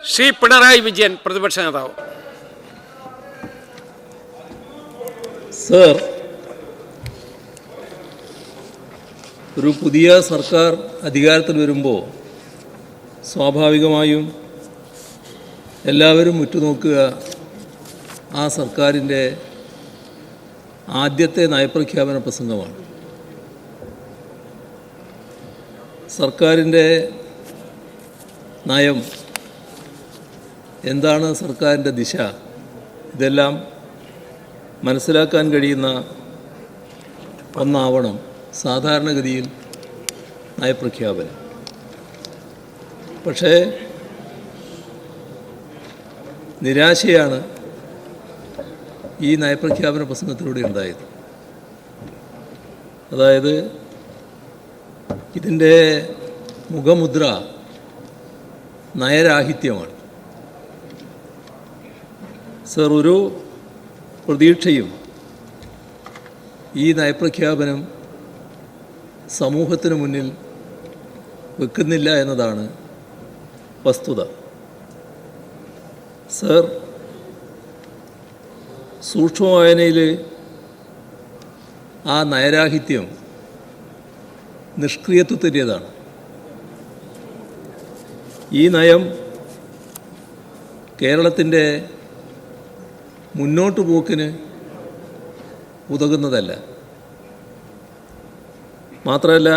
ശ്രീ പിണറായി വിജയൻ, പ്രതിപക്ഷ നേതാവ്. സർ, ഒരു പുതിയ സർക്കാർ അധികാരത്തിൽ വരുമ്പോൾ സ്വാഭാവികമായും എല്ലാവരും ഉറ്റുനോക്കുക ആ സർക്കാരിൻ്റെ ആദ്യത്തെ നയപ്രഖ്യാപന പ്രസംഗമാണ്. സർക്കാരിൻ്റെ നയം എന്താണ്, സർക്കാരിൻ്റെ ദിശ, ഇതെല്ലാം മനസ്സിലാക്കാൻ കഴിയുന്ന ഒന്നാവണം സാധാരണഗതിയിൽ നയപ്രഖ്യാപനം. പക്ഷേ നിരാശയാണ് ഈ നയപ്രഖ്യാപന പ്രസംഗത്തിലൂടെ ഉണ്ടായത്. അതായത് ഇതിൻ്റെ മുഖമുദ്ര നയരാഹിത്യമാണ്. സർ, ഒരു പ്രതീക്ഷയും ഈ നയപ്രഖ്യാപനം സമൂഹത്തിന് മുന്നിൽ വെക്കുന്നില്ല എന്നതാണ് വസ്തുത. സർ, സൂക്ഷ്മവായനയിൽ ആ നയരാഹിത്യം നിഷ്ക്രിയത്വത്തിൻ്റേതാണ്. ഈ നയം കേരളത്തിൻ്റെ മുന്നോട്ട് പോക്കിന് ഉതകുന്നതല്ല. മാത്രമല്ല,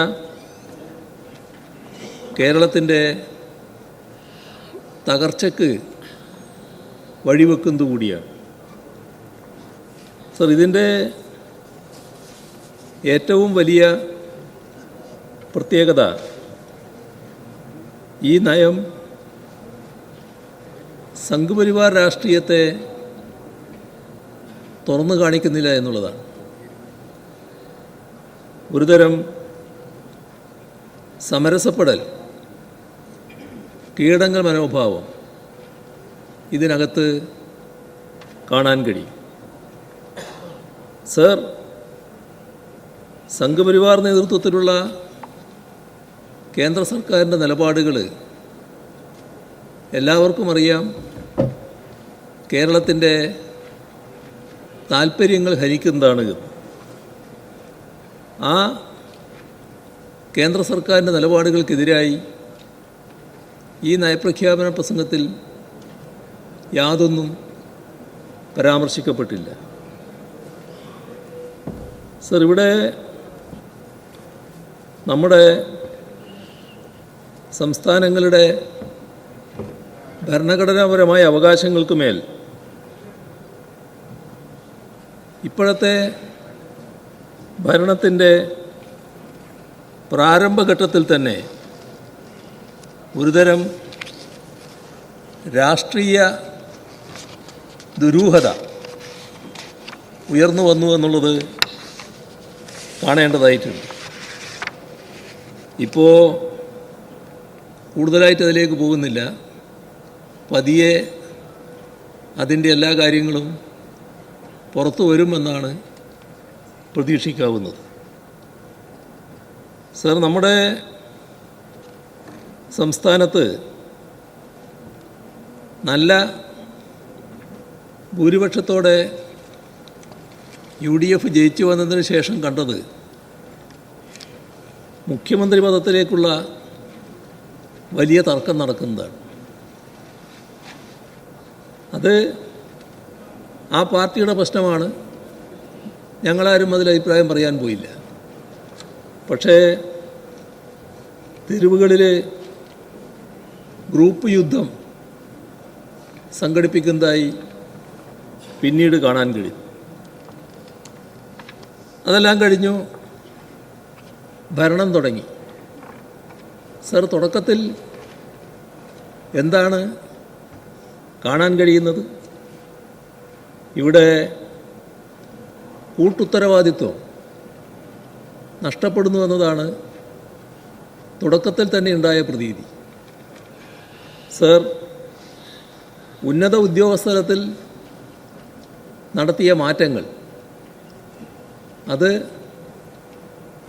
കേരളത്തിൻ്റെ തകർച്ചയ്ക്ക് വഴിവെക്കുന്നത് കൂടിയാണ്. സർ, ഇതിൻ്റെ ഏറ്റവും വലിയ പ്രത്യേകത ഈ നയം സംഘപരിവാർ രാഷ്ട്രീയത്തെ തുറന്നു കാണിക്കുന്നില്ല എന്നുള്ളതാണ്. ഒരുതരം സമരസപ്പെടൽ, കീഴടങ്ങൽ മനോഭാവം ഇതിനകത്ത് കാണാൻ കഴിയും. സർ, സംഘപരിവാർ നേതൃത്വത്തിലുള്ള കേന്ദ്ര സർക്കാരിൻ്റെ നിലപാടുകൾ എല്ലാവർക്കും അറിയാം. കേരളത്തിൻ്റെ താൽപ്പര്യങ്ങൾ ഹനിക്കുന്നതാണ്. ആ കേന്ദ്ര സർക്കാരിൻ്റെ നിലപാടുകൾക്കെതിരായി ഈ നയപ്രഖ്യാപന പ്രസംഗത്തിൽ യാതൊന്നും പരാമർശിക്കപ്പെട്ടില്ല. സർ, ഇവിടെ നമ്മുടെ സംസ്ഥാനങ്ങളുടെ ഭരണഘടനാപരമായ അവകാശങ്ങൾക്ക് മേൽ ഇപ്പോഴത്തെ ഭരണത്തിൻ്റെ പ്രാരംഭഘട്ടത്തിൽ തന്നെ ഒരുതരം രാഷ്ട്രീയ ദുരൂഹത ഉയർന്നു വന്നു എന്നുള്ളത് കാണേണ്ടതായിട്ടുണ്ട്. ഇപ്പോൾ കൂടുതലായിട്ട് അതിലേക്ക് പോകുന്നില്ല. പതിയെ അതിൻ്റെ എല്ലാ കാര്യങ്ങളും പുറത്തു വരുമെന്നാണ് പ്രതീക്ഷിക്കാവുന്നത്. സർ, നമ്മുടെ സംസ്ഥാനത്ത് നല്ല ഭൂരിപക്ഷത്തോടെ UDF ജയിച്ചു വന്നതിന് ശേഷം കണ്ടത് മുഖ്യമന്ത്രി പദത്തിലേക്കുള്ള വലിയ തർക്കം നടക്കുന്നതാണ്. അത് ആ പാർട്ടിയുടെ പ്രശ്നമാണ്. ഞങ്ങളാരും അതിൽ അഭിപ്രായം പറയാൻ പോയില്ല. പക്ഷേ തെരുവുകളിൽ ഗ്രൂപ്പ് യുദ്ധം സംഘടിപ്പിക്കുന്നതായി പിന്നീട് കാണാൻ കഴിയും. അതെല്ലാം കഴിഞ്ഞു, ഭരണം തുടങ്ങി. സർ, തുടക്കത്തിൽ എന്താണ് കാണാൻ കഴിയുന്നത്? ഇവിടെ കൂട്ടുത്തരവാദിത്വം നഷ്ടപ്പെടുന്നു എന്നതാണ് തുടക്കത്തിൽ തന്നെ ഉണ്ടായ പ്രതീതി. സർ, ഉന്നത ഉദ്യോഗസ്ഥതലത്തിൽ നടത്തിയ മാറ്റങ്ങൾ അത്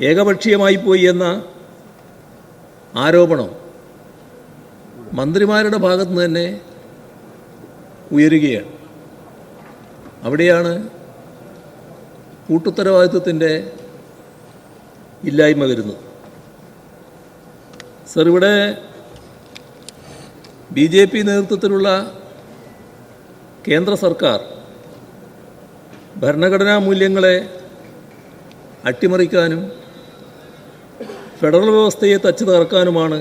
ഏകപക്ഷീയമായി പോയി എന്ന ആരോപണം മന്ത്രിമാരുടെ ഭാഗത്തു നിന്ന് തന്നെ ഉയരുകയാണ്. അവിടെയാണ് കൂട്ടുത്തരവാദിത്വത്തിൻ്റെ ഇല്ലായ്മ വരുന്നത്. സർ, ഇവിടെ BJP നേതൃത്വത്തിലുള്ള കേന്ദ്ര സർക്കാർ ഭരണഘടനാ മൂല്യങ്ങളെ അട്ടിമറിക്കാനും ഫെഡറൽ വ്യവസ്ഥയെ തച്ചു തകർക്കാനുമാണ്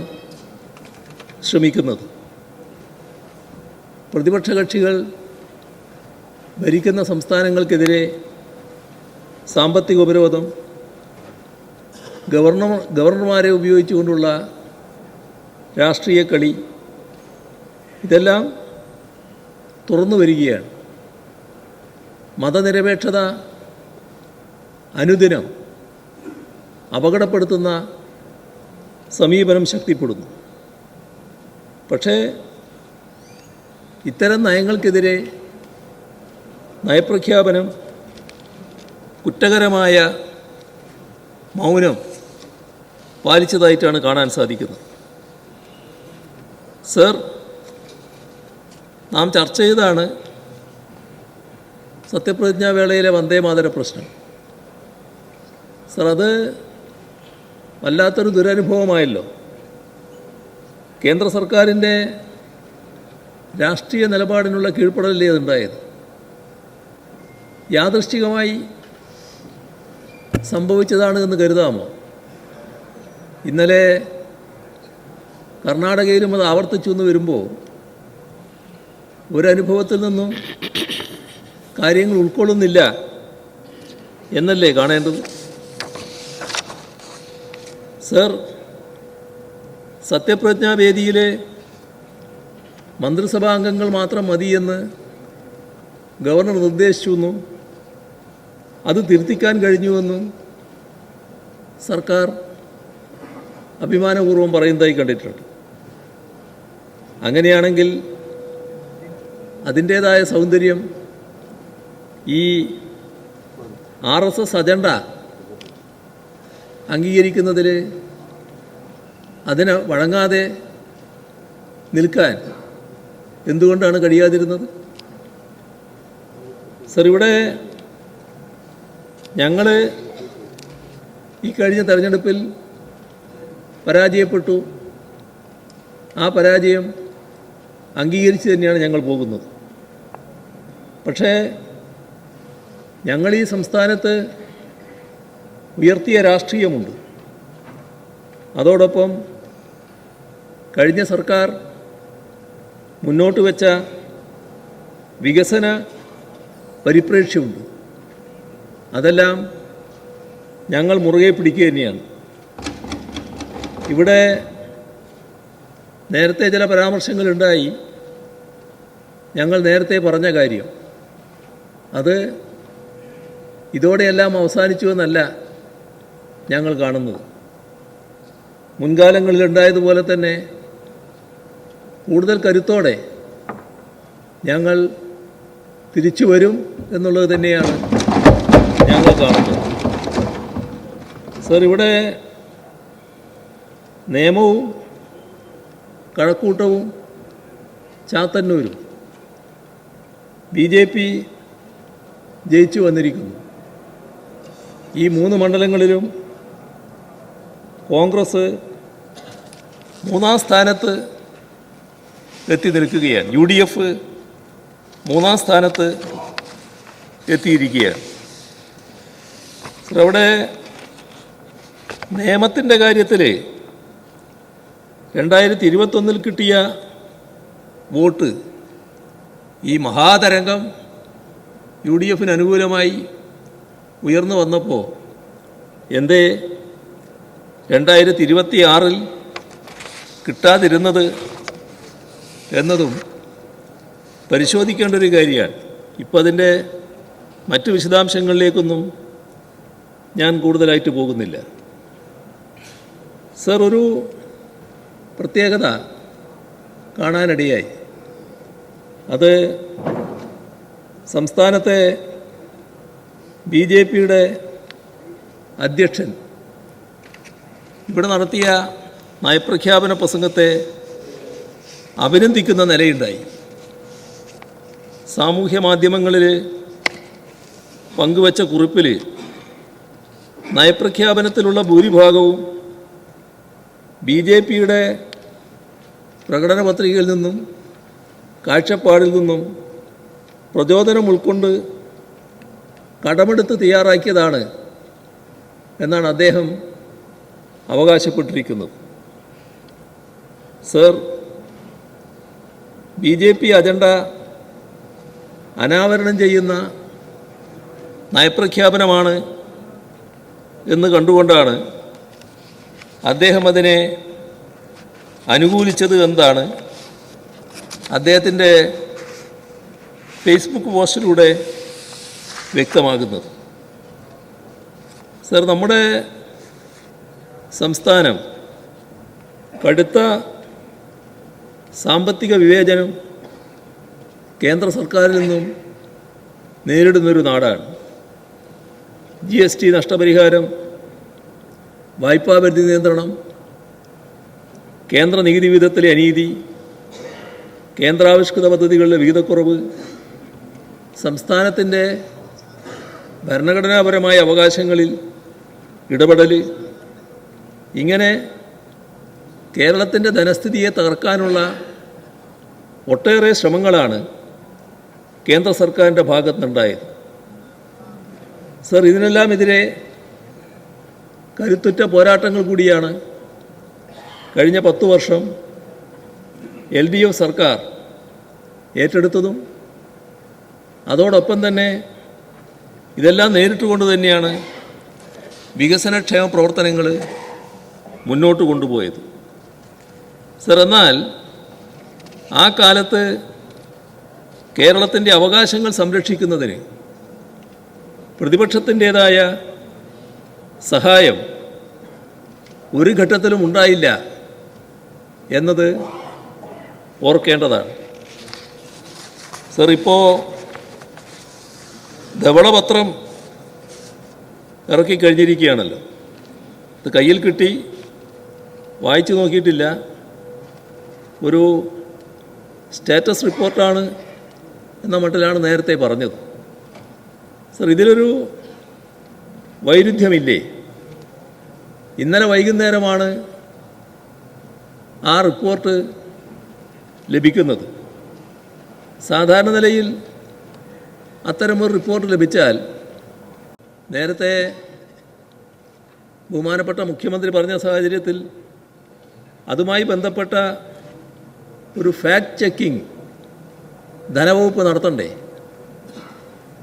ശ്രമിക്കുന്നത്. പ്രതിപക്ഷ കക്ഷികൾ ഭരിക്കുന്ന സംസ്ഥാനങ്ങൾക്കെതിരെ സാമ്പത്തിക ഉപരോധം, ഗവർണർമാരെ ഉപയോഗിച്ചുകൊണ്ടുള്ള രാഷ്ട്രീയ കളി, ഇതെല്ലാം തുറന്നു വരികയാണ്. മതനിരപേക്ഷത അനുദിനം അപകടപ്പെടുത്തുന്ന സമീപനം ശക്തിപ്പെടുന്നു. പക്ഷേ ഇത്തരം നയങ്ങൾക്കെതിരെ നയപ്രഖ്യാപനം കുറ്റകരമായ മൗനം പാലിച്ചതായിട്ടാണ് കാണാൻ സാധിക്കുന്നത്. സർ, നാം ചർച്ച ചെയ്താണ് സത്യപ്രതിജ്ഞാവേളയിലെ വന്ദേമാതര പ്രശ്നം. സർ, അത് വല്ലാത്തൊരു ദുരനുഭവമായല്ലോ. കേന്ദ്ര സർക്കാരിൻ്റെ രാഷ്ട്രീയ നിലപാടിനുള്ള കീഴ്പ്പെടലല്ലേ അതുണ്ടായത്. യാദൃശ്ചികമായി സംഭവിച്ചതാണ് എന്ന് കരുതാമോ? ഇന്നലെ കർണാടകയിലും അത് ആവർത്തിച്ചു എന്ന് വരുമ്പോൾ ഒരനുഭവത്തിൽ നിന്നും കാര്യങ്ങൾ ഉൾക്കൊള്ളുന്നില്ല എന്നല്ലേ കാണേണ്ടത്. സർ, സത്യപ്രതിജ്ഞാവേദിയിലെ മന്ത്രിസഭാ അംഗങ്ങൾ മാത്രം മതിയെന്ന് ഗവർണർ നിർദ്ദേശിച്ചുവെന്നും അത് തിരുത്തിക്കാൻ കഴിഞ്ഞുവെന്നും സർക്കാർ അഭിമാനപൂർവ്വം പറയുന്നതായി കണ്ടിട്ടുണ്ട്. അങ്ങനെയാണെങ്കിൽ അതിൻ്റേതായ സൗന്ദര്യം ഈ RSS അജണ്ട അംഗീകരിക്കുന്നതിൽ അതിന് വഴങ്ങാതെ നിൽക്കാൻ എന്തുകൊണ്ടാണ് കഴിയാതിരുന്നത്? സർ, ഇവിടെ ഞങ്ങൾ ഈ കഴിഞ്ഞ തെരഞ്ഞെടുപ്പിൽ പരാജയപ്പെട്ടു. ആ പരാജയം അംഗീകരിച്ച് തന്നെയാണ് ഞങ്ങൾ പോകുന്നത്. പക്ഷേ ഞങ്ങൾ ഈ സംസ്ഥാനത്ത് ഉയർത്തിയ രാഷ്ട്രീയമുണ്ട്. അതോടൊപ്പം കഴിഞ്ഞ സർക്കാർ മുന്നോട്ട് വെച്ച വികസന പരിപ്രേക്ഷ്യമുണ്ട്. അതെല്ലാം ഞങ്ങൾ മുറുകെ പിടിക്കുക തന്നെയാണ്. ഇവിടെ നേരത്തെ ചില പരാമർശങ്ങളുണ്ടായി. ഞങ്ങൾ നേരത്തെ പറഞ്ഞ കാര്യം അത് ഇതോടെയെല്ലാം അവസാനിച്ചുവെന്നല്ല ഞങ്ങൾ കാണുന്നത്. മുൻകാലങ്ങളിലുണ്ടായതുപോലെ തന്നെ കൂടുതൽ കരുത്തോടെ ഞങ്ങൾ തിരിച്ചു വരും എന്നുള്ളത് തന്നെയാണ് ഞങ്ങൾ കാണുന്നത്. സർ, ഇവിടെ നിയമവും കഴക്കൂട്ടവും ചാത്തന്നൂരും BJP ജയിച്ചു വന്നിരിക്കുന്നു. ഈ 3 മണ്ഡലങ്ങളിലും കോൺഗ്രസ് 3-ാം സ്ഥാനത്ത് എത്തി നിൽക്കുകയാണ്. UDF 3-ാം സ്ഥാനത്ത് എത്തിയിരിക്കുകയാണ്. അവിടെ നിയമത്തിൻ്റെ കാര്യത്തിൽ 2021 കിട്ടിയ വോട്ട് ഈ മഹാതരംഗം UDF അനുകൂലമായി ഉയർന്നു വന്നപ്പോൾ എന്തേ 2026 കിട്ടാതിരുന്നത് എന്നതും പരിശോധിക്കേണ്ട ഒരു കാര്യമാണ്. ഇപ്പോൾ അതിൻ്റെ മറ്റ് വിശദാംശങ്ങളിലേക്കൊന്നും ഞാൻ കൂടുതലായിട്ട് പോകുന്നില്ല. സർ, ഒരു പ്രത്യേകത കാണാനിടയായി. അത് സംസ്ഥാനത്തെ BJPയുടെ അധ്യക്ഷൻ ഇവിടെ നടത്തിയ നയപ്രഖ്യാപന പ്രസംഗത്തെ അഭിനന്ദിക്കുന്ന നിലയുണ്ടായി. സാമൂഹ്യ മാധ്യമങ്ങളിൽ പങ്കുവച്ച കുറിപ്പിൽ നയപ്രഖ്യാപനത്തിലുള്ള ഭൂരിഭാഗവും BJPയുടെ പ്രകടന പത്രികയിൽ നിന്നും കാഴ്ചപ്പാടിൽ നിന്നും പ്രചോദനം ഉൾക്കൊണ്ട് കടമെടുത്ത് തയ്യാറാക്കിയതാണ് എന്നാണ് അദ്ദേഹം അവകാശപ്പെട്ടിരിക്കുന്നത്. സർ, BJP അജണ്ട അനാവരണം ചെയ്യുന്ന നയപ്രഖ്യാപനമാണ് എന്ന് കണ്ടുകൊണ്ടാണ് അദ്ദേഹം അതിനെ അനുകൂലിച്ചത് എന്താണ് അദ്ദേഹത്തിൻ്റെ ഫേസ്ബുക്ക് പോസ്റ്റിലൂടെ വ്യക്തമാകുന്നത്. സർ, നമ്മുടെ സംസ്ഥാനം കടുത്ത സാമ്പത്തിക വിവേചനം കേന്ദ്ര സർക്കാരിൽ നിന്നും നേരിടുന്നൊരു നാടാണ്. GST നഷ്ടപരിഹാരം, വായ്പാ പരിധി നിയന്ത്രണം, കേന്ദ്ര നികുതി വിഹിതത്തിലെ അനീതി, കേന്ദ്രാവിഷ്കൃത പദ്ധതികളിലെ വിഹിതക്കുറവ്, സംസ്ഥാനത്തിൻ്റെ ഭരണഘടനാപരമായ അവകാശങ്ങളിൽ ഇടപെടൽ, ഇങ്ങനെ കേരളത്തിൻ്റെ ധനസ്ഥിതിയെ തകർക്കാനുള്ള ഒട്ടേറെ ശ്രമങ്ങളാണ് കേന്ദ്ര സർക്കാരിൻ്റെ ഭാഗത്തുനിന്നുണ്ടായത്. സർ, ഇതിനെല്ലാം എതിരെ കരുത്തുറ്റ പോരാട്ടങ്ങൾ കൂടിയാണ് കഴിഞ്ഞ 10 വർഷം LDF സർക്കാർ ഏറ്റെടുത്തതും അതോടൊപ്പം തന്നെ ഇതെല്ലാം നേരിട്ടുകൊണ്ട് തന്നെയാണ് വികസനക്ഷേമ പ്രവർത്തനങ്ങൾ മുന്നോട്ട് കൊണ്ടുപോയത്. സർ, എന്നാൽ ആ കാലത്ത് കേരളത്തിൻ്റെ അവകാശങ്ങൾ സംരക്ഷിക്കുന്നതിന് പ്രതിപക്ഷത്തിൻ്റേതായ സഹായം ഒരു ഘട്ടത്തിലും ഉണ്ടായില്ല എന്നത് ഓർക്കേണ്ടതാണ്. സർ, ഇപ്പോൾ ധവളപത്രം ഇറക്കിക്കഴിഞ്ഞിരിക്കുകയാണല്ലോ. ഇത് കയ്യിൽ കിട്ടി, വായിച്ചു നോക്കിയിട്ടില്ല. ഒരു സ്റ്റാറ്റസ് റിപ്പോർട്ടാണ് എന്ന മട്ടിലാണ് നേരത്തെ പറഞ്ഞത്. സർ, ഇതിലൊരു വൈരുദ്ധ്യമില്ലേ? ഇന്നലെ വൈകുന്നേരമാണ് ആ റിപ്പോർട്ട് ലഭിക്കുന്നത്. സാധാരണ നിലയിൽ അത്തരമൊരു റിപ്പോർട്ട് ലഭിച്ചാൽ നേരത്തെ ബഹുമാനപ്പെട്ട മുഖ്യമന്ത്രി പറഞ്ഞ സാഹചര്യത്തിൽ അതുമായി ബന്ധപ്പെട്ട ഒരു ഫാക്ട് ചെക്കിംഗ് ധനവകുപ്പ് നടത്തണ്ടേ?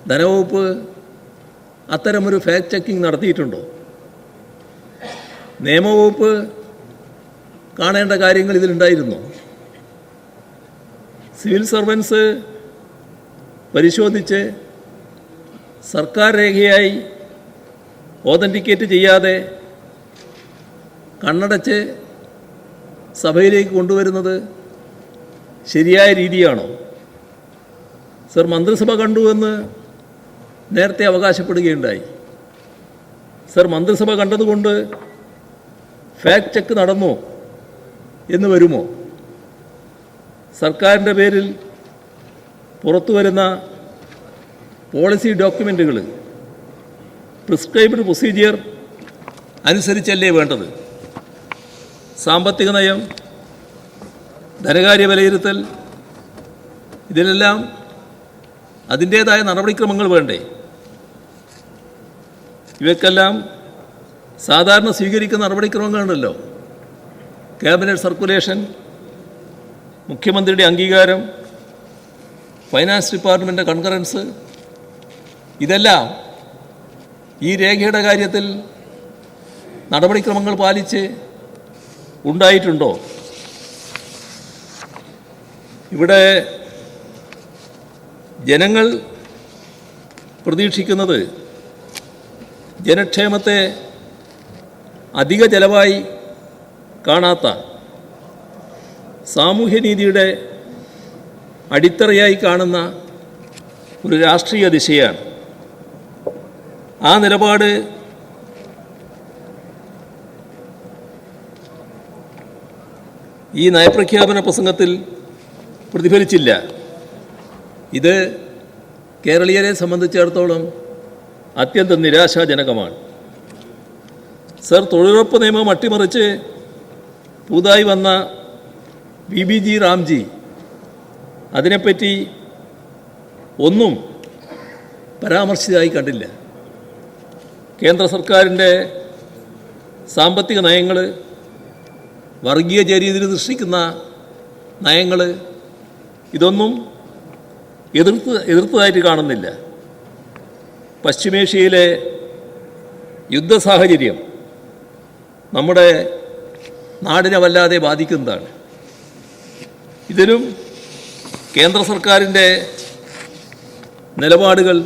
ധനവകുപ്പ് അത്തരമൊരു ഫാക്ട് ചെക്കിംഗ് നടത്തിയിട്ടുണ്ടോ? നിയമവകുപ്പ് കാണേണ്ട കാര്യങ്ങൾ ഇതിലുണ്ടായിരുന്നു. സിവിൽ സർവൻസ് പരിശോധിച്ച് സർക്കാർ രേഖയായി ഓതൻറ്റിക്കേറ്റ് ചെയ്യാതെ കണ്ണടച്ച് സഭയിലേക്ക് കൊണ്ടുവരുന്നത് ശരിയായ രീതിയാണോ? സർ, മന്ത്രിസഭ കണ്ടുവെന്ന് നേരത്തെ അവകാശപ്പെടുകയുണ്ടായി. സർ, മന്ത്രിസഭ കണ്ടതുകൊണ്ട് ഫാക്ട് ചെക്ക് നടന്നോ എന്ന് വരുമോ? സർക്കാരിൻ്റെ പേരിൽ പുറത്തു വരുന്ന പോളിസി ഡോക്യുമെൻറ്റുകൾ പ്രിസ്ക്രൈബ്ഡ് പ്രൊസീജിയർ അനുസരിച്ചല്ലേ വേണ്ടത്? സാമ്പത്തിക നയം, ധനകാര്യ വിലയിരുത്തൽ, ഇതിലെല്ലാം അതിൻ്റേതായ നടപടിക്രമങ്ങൾ വേണ്ടേ? ഇവയ്ക്കെല്ലാം സാധാരണ സ്വീകരിക്കുന്ന നടപടിക്രമങ്ങളുണ്ടല്ലോ. ക്യാബിനറ്റ് സർക്കുലേഷൻ, മുഖ്യമന്ത്രിയുടെ അംഗീകാരം, ഫൈനാൻസ് ഡിപ്പാർട്ട്മെൻറ്റ് കൺകറൻസ്, ഇതെല്ലാം ഈ രേഖയുടെ കാര്യത്തിൽ നടപടിക്രമങ്ങൾ പാലിച്ച് ഉണ്ടായിട്ടുണ്ടോ? ഇവിടെ ജനങ്ങൾ പ്രതീക്ഷിക്കുന്നത് ജനക്ഷേമത്തെ അധിക ചെലവായി കാണാത്ത സാമൂഹ്യനീതിയുടെ അടിത്തറയായി കാണുന്ന ഒരു രാഷ്ട്രീയ ദിശയാണ്. ആ നിലപാട് ഈ നയപ്രഖ്യാപന പ്രസംഗത്തിൽ പ്രതിഫലിച്ചില്ല. ഇത് കേരളീയരെ സംബന്ധിച്ചിടത്തോളം അത്യന്തം നിരാശാജനകമാണ്. സർ, തൊഴിലുറപ്പ് നിയമം അട്ടിമറിച്ച് പുതുതായി വന്ന BBG റാംജി അതിനെപ്പറ്റി ഒന്നും പരാമർശിച്ചതായി കണ്ടില്ല. കേന്ദ്ര സർക്കാരിൻ്റെ സാമ്പത്തിക നയങ്ങൾ, വർഗീയ ചേരിതിൽ സൃഷ്ടിക്കുന്ന നയങ്ങൾ, ഇതൊന്നും എതിർത്തതായിട്ട് കാണുന്നില്ല. പശ്ചിമേഷ്യയിലെ യുദ്ധ സാഹചര്യം നമ്മുടെ നാടിനെ വല്ലാതെ ബാധിക്കുന്നതാണ്. ഇതിലും കേന്ദ്ര സർക്കാരിൻ്റെ നിലപാടുകൾ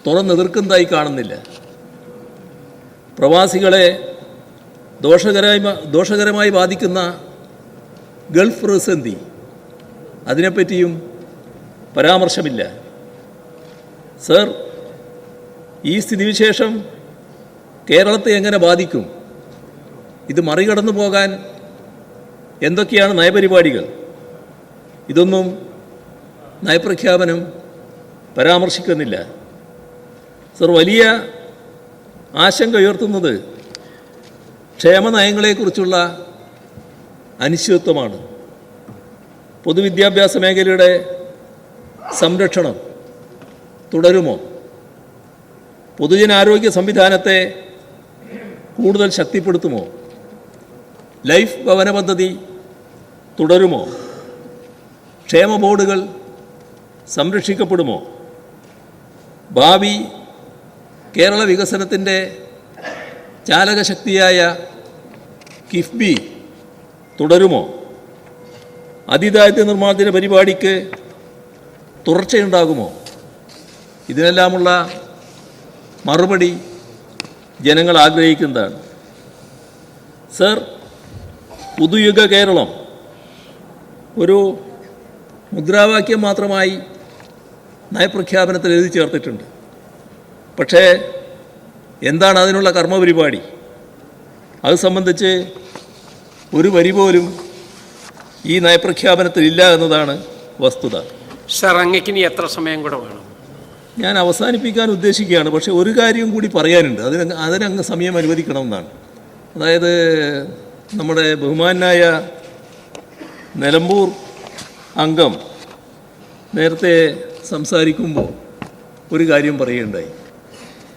തുറന്നെതിർക്കുന്നതായി കാണുന്നില്ല. പ്രവാസികളെ ദോഷകരമായി ബാധിക്കുന്ന ഗൾഫ് പ്രതിസന്ധി, അതിനെപ്പറ്റിയും പരാമർശമില്ല. സർ, ഈ സ്ഥിതിവിശേഷം കേരളത്തെ എങ്ങനെ ബാധിക്കും? ഇത് മറികടന്നു പോകാൻ എന്തൊക്കെയാണ് നയപരിപാടികൾ? ഇതൊന്നും നയപ്രഖ്യാപനം പരാമർശിക്കുന്നില്ല. സർ, വലിയ ആശങ്ക ഉയർത്തുന്നത് ക്ഷേമനയങ്ങളെക്കുറിച്ചുള്ള അനിശ്ചിതത്വമാണ്. പൊതുവിദ്യാഭ്യാസ മേഖലയുടെ സംരക്ഷണം തുടരുമോ? പൊതുജനാരോഗ്യ സംവിധാനത്തെ കൂടുതൽ ശക്തിപ്പെടുത്തുമോ? ലൈഫ് ഭവന പദ്ധതി തുടരുമോ? ക്ഷേമ ബോർഡുകൾ സംരക്ഷിക്കപ്പെടുമോ? ഭാവി കേരള വികസനത്തിൻ്റെ ചാലകശക്തിയായ കിഫ്ബി തുടരുമോ? അതിദാരിദ്ര്യ നിർമ്മാർജ്ജന പരിപാടിക്ക് തുടർച്ചയുണ്ടാകുമോ? ഇതിനെല്ലാമുള്ള മറുപടി ജനങ്ങൾ ആഗ്രഹിക്കുന്നതാണ്. സർ, പുതുയുഗ കേരളം ഒരു മുദ്രാവാക്യം മാത്രമായി നയപ്രഖ്യാപനത്തിൽ എഴുതി ചേർത്തിട്ടുണ്ട്. പക്ഷേ എന്താണ് അതിനുള്ള കർമ്മപരിപാടി? അത് സംബന്ധിച്ച് ഒരു വരി പോലും ഈ നയപ്രഖ്യാപനത്തിലില്ല എന്നതാണ് വസ്തുത. സർ, അങ്ങക്കിനി എത്ര സമയം കൂടെ വേണം? ഞാൻ അവസാനിപ്പിക്കാൻ ഉദ്ദേശിക്കുകയാണ്. പക്ഷേ ഒരു കാര്യം കൂടി പറയാനുണ്ട്. അതിനങ്ങ് സമയം അനുവദിക്കണമെന്നാണ്. അതായത് നമ്മുടെ ബഹുമാനായ നിലമ്പൂർ അംഗം നേരത്തെ സംസാരിക്കുമ്പോൾ ഒരു കാര്യം പറയുകയുണ്ടായി.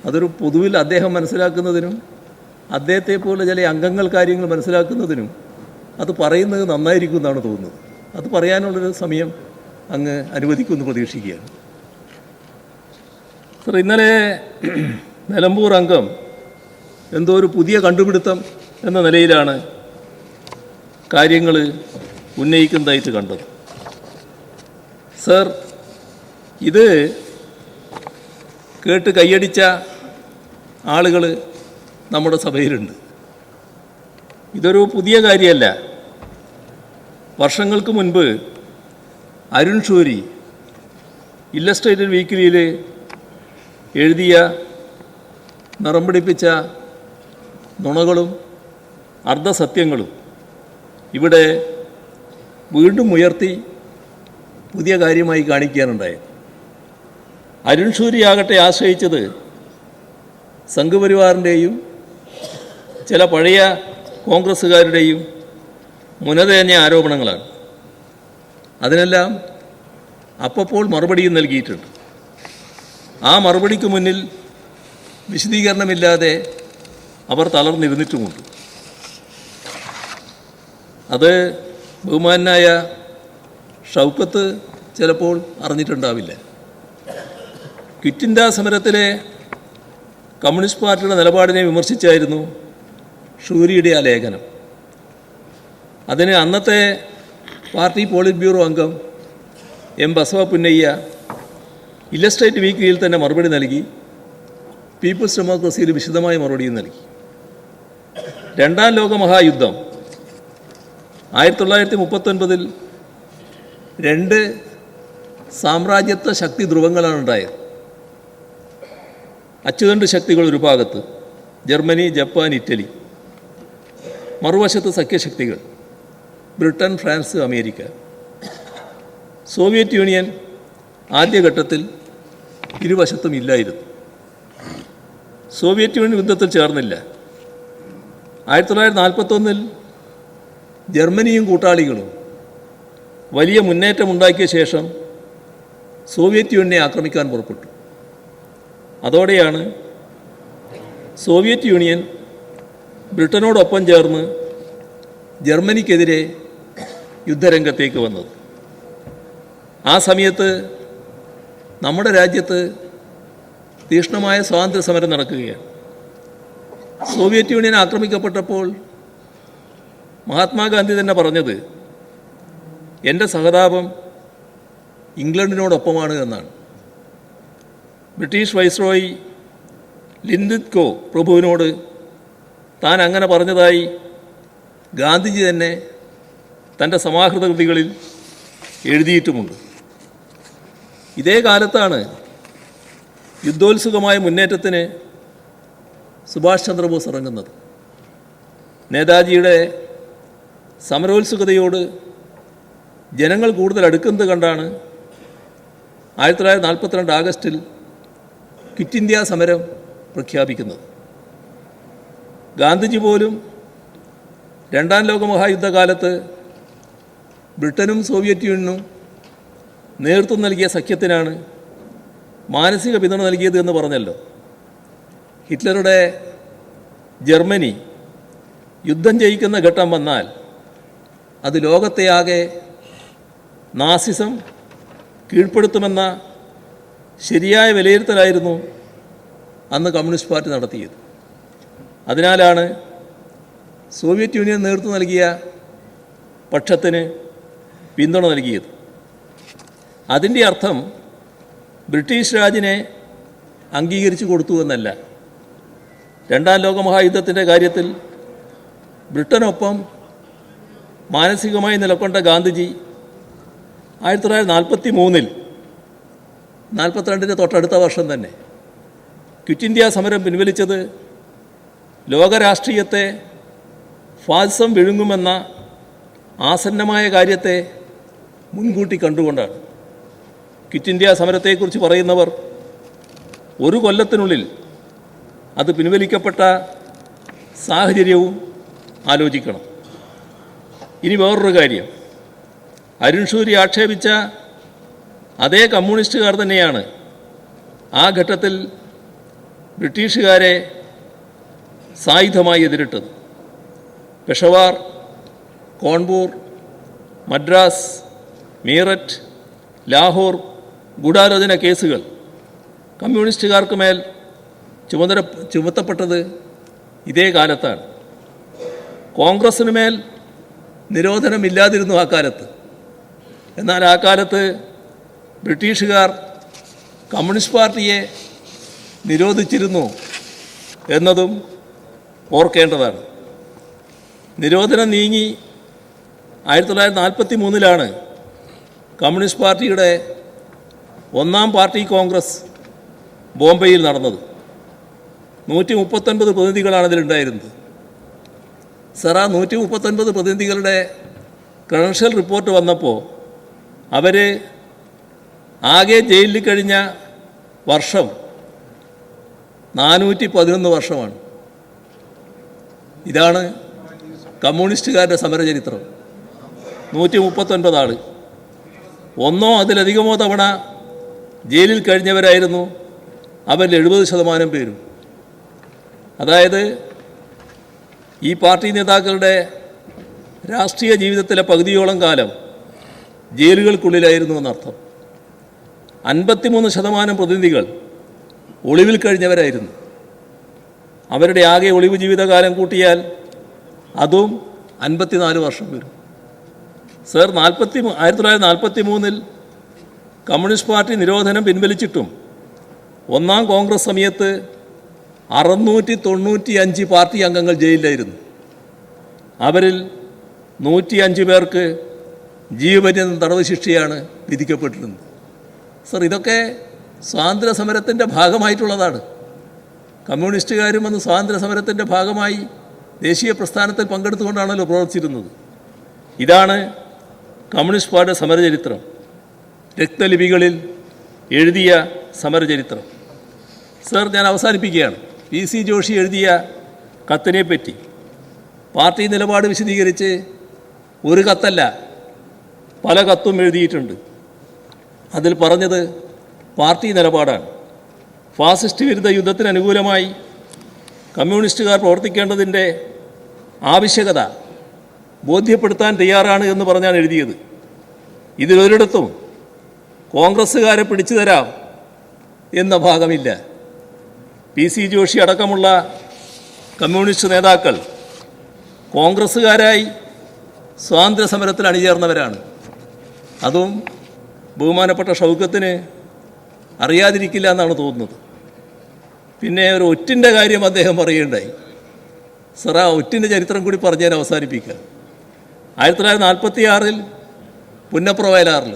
അതൊരു പൊതുവിൽ അദ്ദേഹം മനസ്സിലാക്കുന്നതിനും അദ്ദേഹത്തെ പോലെ ചില അംഗങ്ങൾ കാര്യങ്ങൾ മനസ്സിലാക്കുന്നതിനും അത് പറയുന്നത് നന്നായിരിക്കും എന്നാണ് തോന്നുന്നത്. അത് പറയാനുള്ളൊരു സമയം അങ്ങ് അനുവദിക്കുമെന്ന് പ്രതീക്ഷിക്കുകയാണ്. സർ, ഇന്നലെ നിലമ്പൂർ അംഗം എന്തോ ഒരു പുതിയ കണ്ടുപിടുത്തം എന്ന നിലയിലാണ് കാര്യങ്ങൾ ഉന്നയിക്കുന്നതായിട്ട് കണ്ടത്. സർ, ഇത് കേട്ട് കൈയടിച്ച ആളുകൾ നമ്മുടെ സഭയിലുണ്ട്. ഇതൊരു പുതിയ കാര്യമല്ല. വർഷങ്ങൾക്ക് മുൻപ് അരുൺ ഷൂരി ഇല്ലസ്ട്രേറ്റഡ് വീക്കിലിയിൽ എഴുതിയ നിറം പിടിപ്പിച്ച നുണകളും അർദ്ധസത്യങ്ങളും ഇവിടെ വീണ്ടും ഉയർത്തി പുതിയ കാര്യമായി കാണിക്കാനുണ്ടായത്. അരുൺ ഷൂരി ആകട്ടെ ആശ്രയിച്ചത് സംഘപരിവാറിൻ്റെയും ചില പഴയ കോൺഗ്രസ്സുകാരുടെയും മുനതേഞ്ഞ ആരോപണങ്ങളാണ്. അതിനെല്ലാം അപ്പോൾ മറുപടിയും നൽകിയിട്ടുണ്ട്. ആ മറുപടിക്ക് മുന്നിൽ വിശദീകരണമില്ലാതെ അവർ തളർന്നിരുന്നിട്ടുമുണ്ട്. അത് ബഹുമാനായ ഷൗക്കത്ത് ചിലപ്പോൾ അറിഞ്ഞിട്ടുണ്ടാവില്ല. ക്വിറ്റ് ഇന്ത്യ സമരത്തിലെ കമ്മ്യൂണിസ്റ്റ് പാർട്ടിയുടെ നിലപാടിനെ വിമർശിച്ചായിരുന്നു ഷൂരിയുടെ ആ ലേഖനം. അതിന് അന്നത്തെ പാർട്ടി പോളിറ്റ് ബ്യൂറോ അംഗം എം ബസവ പുന്നയ്യ ഇല്ലസ്ട്രേറ്റ് വീക്കിലിയിൽ തന്നെ മറുപടി നൽകി. പീപ്പിൾസ് ഡെമോക്രസിയിൽ വിശദമായ മറുപടിയും നൽകി. രണ്ടാം ലോക മഹായുദ്ധം 1939 രണ്ട് സാമ്രാജ്യത്വ ശക്തി ധ്രുവങ്ങളാണ് ഉണ്ടായത്. അച്ചുതണ്ട് ശക്തികൾ ഒരു ഭാഗത്ത്, ജർമ്മനി, ജപ്പാൻ, ഇറ്റലി; മറുവശത്ത് സഖ്യശക്തികൾ, Britain, France, America. Soviet Union ആദ്യഘട്ടത്തിൽ ഇരുവശത്തും ഇല്ലായിരുന്നു. സോവിയറ്റ് യൂണിയൻ യുദ്ധത്തിൽ ചേർന്നില്ല. 1941 ജർമ്മനിയും കൂട്ടാളികളും വലിയ മുന്നേറ്റമുണ്ടാക്കിയ ശേഷം സോവിയറ്റ് യൂണിയനെ ആക്രമിക്കാൻ പുറപ്പെട്ടു. അതോടെയാണ് സോവിയറ്റ് യൂണിയൻ ബ്രിട്ടനോടൊപ്പം ചേർന്ന് ജർമ്മനിക്കെതിരെ യുദ്ധരംഗത്തേക്ക് വന്നത്. ആ സമയത്ത് നമ്മുടെ രാജ്യത്ത് തീക്ഷ്ണമായ സ്വാതന്ത്ര്യ സമരം നടക്കുകയാണ്. സോവിയറ്റ് യൂണിയൻ ആക്രമിക്കപ്പെട്ടപ്പോൾ മഹാത്മാഗാന്ധി തന്നെ പറഞ്ഞത് എൻ്റെ സഹതാപം ഇംഗ്ലണ്ടിനോടൊപ്പമാണ് എന്നാണ്. ബ്രിട്ടീഷ് വൈസ്രോയി ലിൻലിത്ഗോ പ്രഭുവിനോട് താൻ അങ്ങനെ പറഞ്ഞതായി ഗാന്ധിജി തന്നെ തൻ്റെ സമാഹൃത കൃതികളിൽ എഴുതിയിട്ടുമുണ്ട്. ഇതേ കാലത്താണ് യുദ്ധോത്സുകമായ മുന്നേറ്റത്തിന് സുഭാഷ് ചന്ദ്രബോസ് ഇറങ്ങുന്നത്. നേതാജിയുടെ സമരോത്സുകതയോട് ജനങ്ങൾ കൂടുതൽ അടുക്കുന്നത് കണ്ടാണ് 1942 ആഗസ്റ്റിൽ ക്വിറ്റ് ഇന്ത്യ സമരം പ്രഖ്യാപിക്കുന്നത്. ഗാന്ധിജി പോലും രണ്ടാം ലോകമഹായുദ്ധകാലത്ത് ബ്രിട്ടനും സോവിയറ്റ് യൂണിയനും നേതൃത്വം നൽകിയ സഖ്യത്തിനാണ് മാനസിക പിന്തുണ നൽകിയത് എന്ന് പറഞ്ഞല്ലോ. ഹിറ്റ്ലറുടെ ജർമ്മനി യുദ്ധം ജയിക്കുന്ന ഘട്ടം വന്നാൽ അത് ലോകത്തെയാകെ നാസിസം കീഴ്പ്പെടുത്തുമെന്ന ശരിയായ വിലയിരുത്തലായിരുന്നു അന്ന് കമ്മ്യൂണിസ്റ്റ് പാർട്ടി നടത്തിയത്. അതിനാലാണ് സോവിയറ്റ് യൂണിയൻ നേതൃത്വം നൽകിയ പക്ഷത്തിന് പിന്തുണ നൽകിയത്. അതിൻ്റെ അർത്ഥം ബ്രിട്ടീഷ് രാജിനെ അംഗീകരിച്ചു കൊടുത്തു എന്നല്ല. രണ്ടാം ലോകമഹായുദ്ധത്തിൻ്റെ കാര്യത്തിൽ ബ്രിട്ടനൊപ്പം മാനസികമായി നിലകൊണ്ട ഗാന്ധിജി 1943 42 തൊട്ടടുത്ത വർഷം തന്നെ ക്വിറ്റ് ഇന്ത്യ സമരം പിൻവലിച്ചത് ലോകരാഷ്ട്രീയത്തെ ഫാസിസം വിഴുങ്ങുമെന്ന ആസന്നമായ കാര്യത്തെ മുൻകൂട്ടി കണ്ടുകൊണ്ടാണ്. ക്വിറ്റ് ഇന്ത്യ സമരത്തെക്കുറിച്ച് പറയുന്നവർ ഒരു കൊല്ലത്തിനുള്ളിൽ അത് പിൻവലിക്കപ്പെട്ട സാഹചര്യവും ആലോചിക്കണം. ഇനി വേറൊരു കാര്യം, അരുൺ ഷൂരി ആക്ഷേപിച്ച അതേ കമ്മ്യൂണിസ്റ്റുകാർ തന്നെയാണ് ആ ഘട്ടത്തിൽ ബ്രിട്ടീഷുകാരെ സായുധമായി എതിരിട്ടത്. പെഷവാർ, കോൺപൂർ, മദ്രാസ്, മീററ്റ്, ലാഹോർ ഗൂഢാലോചന കേസുകൾ കമ്മ്യൂണിസ്റ്റുകാർക്ക് മേൽ ചുമത്തപ്പെട്ടത് ഇതേ കാലത്താണ്. കോൺഗ്രസ്സിന് മേൽ നിരോധനമില്ലാതിരുന്നു ആ കാലത്ത്. എന്നാൽ ആ കാലത്ത് ബ്രിട്ടീഷുകാർ കമ്മ്യൂണിസ്റ്റ് പാർട്ടിയെ നിരോധിച്ചിരുന്നു എന്നതും ഓർക്കേണ്ടതാണ്. നിരോധനം നീങ്ങി 1943 കമ്മ്യൂണിസ്റ്റ് പാർട്ടിയുടെ ഒന്നാം പാർട്ടി കോൺഗ്രസ് ബോംബെയിൽ നടന്നത്. 139 പ്രതിനിധികളാണ് ഇതിലുണ്ടായിരുന്നത്. സർ, ആ 139 പ്രതിനിധികളുടെ ക്രെഡൻഷ്യൽ റിപ്പോർട്ട് വന്നപ്പോൾ അവർ ആകെ ജയിലിൽ കഴിഞ്ഞ വർഷം 411 വർഷമാണ്. ഇതാണ് കമ്മ്യൂണിസ്റ്റുകാരുടെ സമരചരിത്രം. 139 ആൾ, ഒന്നോ അതിലധികമോ തവണ ജയിലിൽ കഴിഞ്ഞവരായിരുന്നു അവരിൽ 70% പേരും. അതായത് ഈ പാർട്ടി നേതാക്കളുടെ രാഷ്ട്രീയ ജീവിതത്തിലെ പകുതിയോളം കാലം ജയിലുകൾക്കുള്ളിലായിരുന്നു എന്നർത്ഥം. 53% പ്രതിനിധികൾ ഒളിവിൽ കഴിഞ്ഞവരായിരുന്നു. അവരുടെ ആകെ ഒളിവ് ജീവിതകാലം കൂട്ടിയാൽ അതും 54 വർഷം വരും. സർ, 1943 കമ്മ്യൂണിസ്റ്റ് പാർട്ടി നിരോധനം പിൻവലിച്ചിട്ടും ഒന്നാം കോൺഗ്രസ് സമയത്ത് 695 പാർട്ടി അംഗങ്ങൾ ജയിലിലായിരുന്നു. അവരിൽ 105 പേർക്ക് ജീവപര്യന്തം തടവ് ശിക്ഷയാണ് വിധിക്കപ്പെട്ടിരുന്നത്. സർ, ഇതൊക്കെ സ്വാതന്ത്ര്യ സമരത്തിൻ്റെ ഭാഗമായിട്ടുള്ളതാണ്. കമ്മ്യൂണിസ്റ്റുകാരും അന്ന് സ്വാതന്ത്ര്യ സമരത്തിൻ്റെ ഭാഗമായി ദേശീയ പ്രസ്ഥാനത്തിൽ പങ്കെടുത്തുകൊണ്ടാണല്ലോ പ്രവർത്തിച്ചിരുന്നത്. ഇതാണ് കമ്മ്യൂണിസ്റ്റ് പാർട്ടിയുടെ സമരചരിത്രം. രക്തലിപികളിൽ എഴുതിയ സമരചരിത്രം. സർ, ഞാൻ അവസാനിപ്പിക്കുകയാണ്. PC ജോഷി എഴുതിയ കത്തിനെപ്പറ്റി പാർട്ടി നിലപാട് വിശദീകരിച്ച് ഒരു കത്തല്ല പല കത്തും എഴുതിയിട്ടുണ്ട്. അതിൽ പറഞ്ഞത് പാർട്ടി നിലപാടാണ്. ഫാസിസ്റ്റ് വിരുദ്ധ യുദ്ധത്തിന് അനുകൂലമായി കമ്മ്യൂണിസ്റ്റുകാർ പ്രവർത്തിക്കേണ്ടതിൻ്റെ ആവശ്യകത ബോധ്യപ്പെടുത്താൻ തയ്യാറാണ് എന്ന് പറഞ്ഞാണ് എഴുതിയത്. ഇതിലൊരിടത്തും കോൺഗ്രസ്സുകാരെ പിടിച്ചു തരാം എന്ന ഭാഗമില്ല. PC ജോഷി അടക്കമുള്ള കമ്മ്യൂണിസ്റ്റ് നേതാക്കൾ കോൺഗ്രസ്സുകാരായി സ്വാതന്ത്ര്യ സമരത്തിൽ അണിചേർന്നവരാണ്. അതും ബഹുമാനപ്പെട്ട ഷൗക്കത്തിന് അറിയാതിരിക്കില്ല എന്നാണ് തോന്നുന്നത്. പിന്നെ ഒരു ഒറ്റിൻ്റെ കാര്യം അദ്ദേഹം പറയുകയുണ്ടായി. സർ, ആ ഒറ്റിൻ്റെ ചരിത്രം കൂടി പറഞ്ഞ് ഞാൻ അവസാനിപ്പിക്കുക. 1946 പുന്നപ്ര വയലാറിൽ,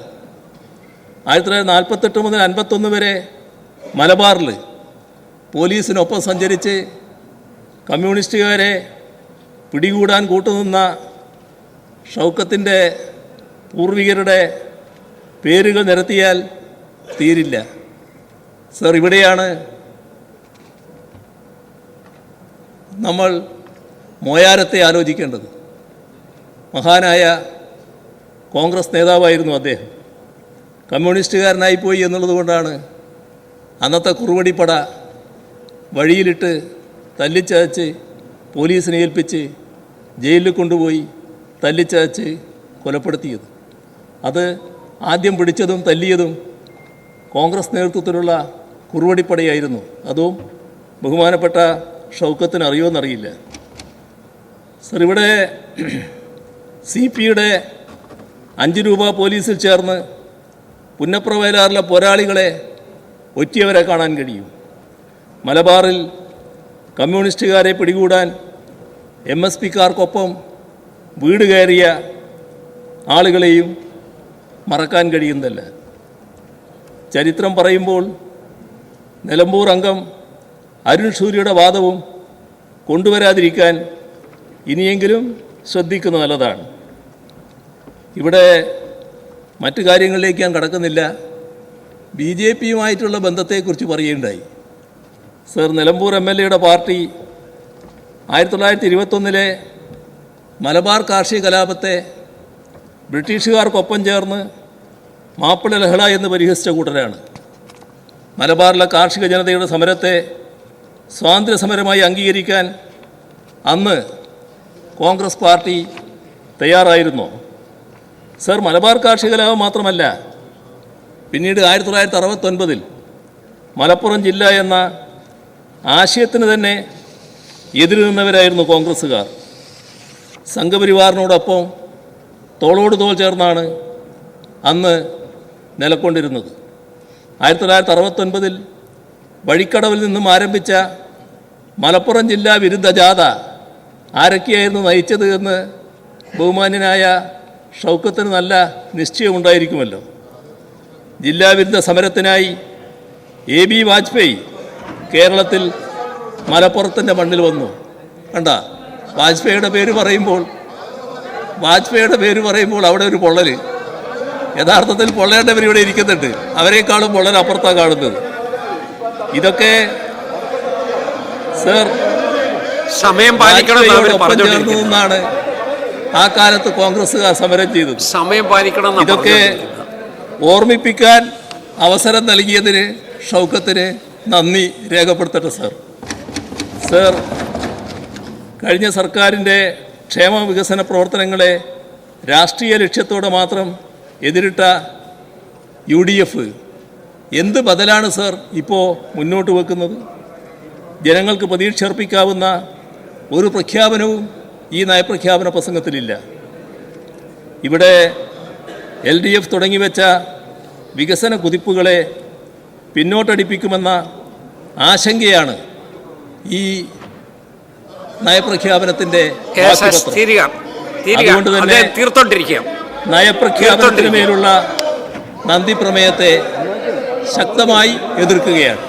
1948 മുതൽ 51 വരെ മലബാറിൽ പോലീസിനൊപ്പം സഞ്ചരിച്ച് കമ്മ്യൂണിസ്റ്റുകാരെ പിടികൂടാൻ കൂട്ടുനിന്ന ഷൗക്കത്തിൻ്റെ പൂർവികരുടെ പേരുകൾ നിരത്തിയാൽ തീരില്ല. സർ, ഇവിടെയാണ് നമ്മൾ മോയാരത്തെ ആലോചിക്കേണ്ടത്. മഹാനായ കോൺഗ്രസ് നേതാവായിരുന്നു അദ്ദേഹം. കമ്മ്യൂണിസ്റ്റുകാരനായിപ്പോയി എന്നുള്ളതുകൊണ്ടാണ് അന്നത്തെ കുറുവടിപ്പട വഴിയിലിട്ട് തല്ലിച്ചതച്ച് പോലീസിനെ ഏൽപ്പിച്ച് ജയിലിൽ കൊണ്ടുപോയി തല്ലിച്ചതച്ച് കൊലപ്പെടുത്തിയത്. അത് ആദ്യം പിടിച്ചതും തല്ലിയതും കോൺഗ്രസ് നേതൃത്വത്തിലുള്ള കുറുവടിപ്പടയായിരുന്നു. അതും ബഹുമാനപ്പെട്ട ഷൗക്കത്തിന് അറിയുമെന്നറിയില്ല. സർ, ഇവിടെ CP-യുടെ 5 രൂപ പോലീസിൽ ചേർന്ന് പുന്നപ്ര വയലാറിലെ പോരാളികളെ ഒറ്റിയവരെ കാണാൻ കഴിയും. മലബാറിൽ കമ്മ്യൂണിസ്റ്റുകാരെ പിടികൂടാൻ MSP-ക്കാർക്കൊപ്പം വീട് കയറിയ ആളുകളെയും മറക്കാൻ കഴിയുന്നതല്ല. ചരിത്രം പറയുമ്പോൾ നിലമ്പൂർ അംഗം അരുൺ ഷൂരിയുടെ വാദവും കൊണ്ടുവരാതിരിക്കാൻ ഇനിയെങ്കിലും ശ്രദ്ധിക്കുന്നത് നല്ലതാണ്. ഇവിടെ മറ്റു കാര്യങ്ങളിലേക്ക് ഞാൻ കടക്കുന്നില്ല. BJP-യുമായിട്ടുള്ള ബന്ധത്തെക്കുറിച്ച് പറയുകയുണ്ടായി. സർ, നിലമ്പൂർ MLA-യുടെ പാർട്ടി 1921 മലബാർ കാർഷിക കലാപത്തെ ബ്രിട്ടീഷുകാർക്കൊപ്പം ചേർന്ന് മാപ്പിള ലഹള എന്ന് പരിഹസിച്ച കൂട്ടരാണ്. മലബാറിലെ കാർഷിക ജനതയുടെ സമരത്തെ സ്വാതന്ത്ര്യ സമരമായി അംഗീകരിക്കാൻ അന്ന് കോൺഗ്രസ് പാർട്ടി തയ്യാറായിരുന്നു. സർ, മലബാർ കാർഷിക കലാപം മാത്രമല്ല, പിന്നീട് 1969 മലപ്പുറം ജില്ല എന്ന ആശയത്തിന് തന്നെ എതിര് നിന്നവരായിരുന്നു കോൺഗ്രസ്സുകാർ. സംഘപരിവാറിനോടൊപ്പം തോളോട് തോൾ ചേർന്നാണ് അന്ന് നിലക്കൊണ്ടിരുന്നത്. 1969 വഴിക്കടവിൽ നിന്നും ആരംഭിച്ച മലപ്പുറം ജില്ലാ വിരുദ്ധ ജാഥ ആരൊക്കെയായിരുന്നു നയിച്ചത് എന്ന് ബഹുമാന്യനായ ഷൗക്കത്തിന് നല്ല നിശ്ചയമുണ്ടായിരിക്കുമല്ലോ. ജില്ലാ വിരുദ്ധ സമരത്തിനായി AB വാജ്പേയി കേരളത്തിൽ മലപ്പുറത്തിൻ്റെ മണ്ണിൽ വന്നു. കണ്ട, വാജ്പേയിയുടെ പേര് പറയുമ്പോൾ അവിടെ ഒരു പൊള്ളൽ. യഥാർത്ഥത്തിൽ പൊള്ളേണ്ടവർ ഇവിടെ ഇരിക്കുന്നുണ്ട്. അവരെക്കാളും പൊള്ളൽ അപ്പുറത്താണ് കാണുന്നത്. ഇതൊക്കെ സർ സമയം ചേർന്നു നിന്നാണ് ആ കാലത്ത് കോൺഗ്രസ്സുകാർ സമരം ചെയ്തത്. സമയം പാലിക്കണം. ഇതൊക്കെ ഓർമ്മിപ്പിക്കാൻ അവസരം നൽകിയതിന് ഷൗക്കത്തിന് നന്ദി രേഖപ്പെടുത്തട്ടെ സർ. സർ, കഴിഞ്ഞ സർക്കാരിൻ്റെ ക്ഷേമ വികസന പ്രവർത്തനങ്ങളെ രാഷ്ട്രീയ ലക്ഷ്യത്തോടെ മാത്രം എതിരിട്ട UDF എന്ത് ബദലാണ് സർ ഇപ്പോൾ മുന്നോട്ട് വെക്കുന്നത്? ജനങ്ങൾക്ക് പ്രതീക്ഷ അർപ്പിക്കാവുന്ന ഒരു പ്രഖ്യാപനവും ഈ നയപ്രഖ്യാപന പ്രസംഗത്തിലില്ല. ഇവിടെ LDF തുടങ്ങിവെച്ച വികസന കുതിപ്പുകളെ പിന്നോട്ടടിപ്പിക്കുമെന്ന ആശങ്കയാണ് ഈ നയപ്രഖ്യാപനത്തിൻ്റെ. അതുകൊണ്ട് തന്നെ നയപ്രഖ്യാപനത്തിന് മേലുള്ള നന്ദി പ്രമേയത്തെ ശക്തമായി എതിർക്കുകയാണ്.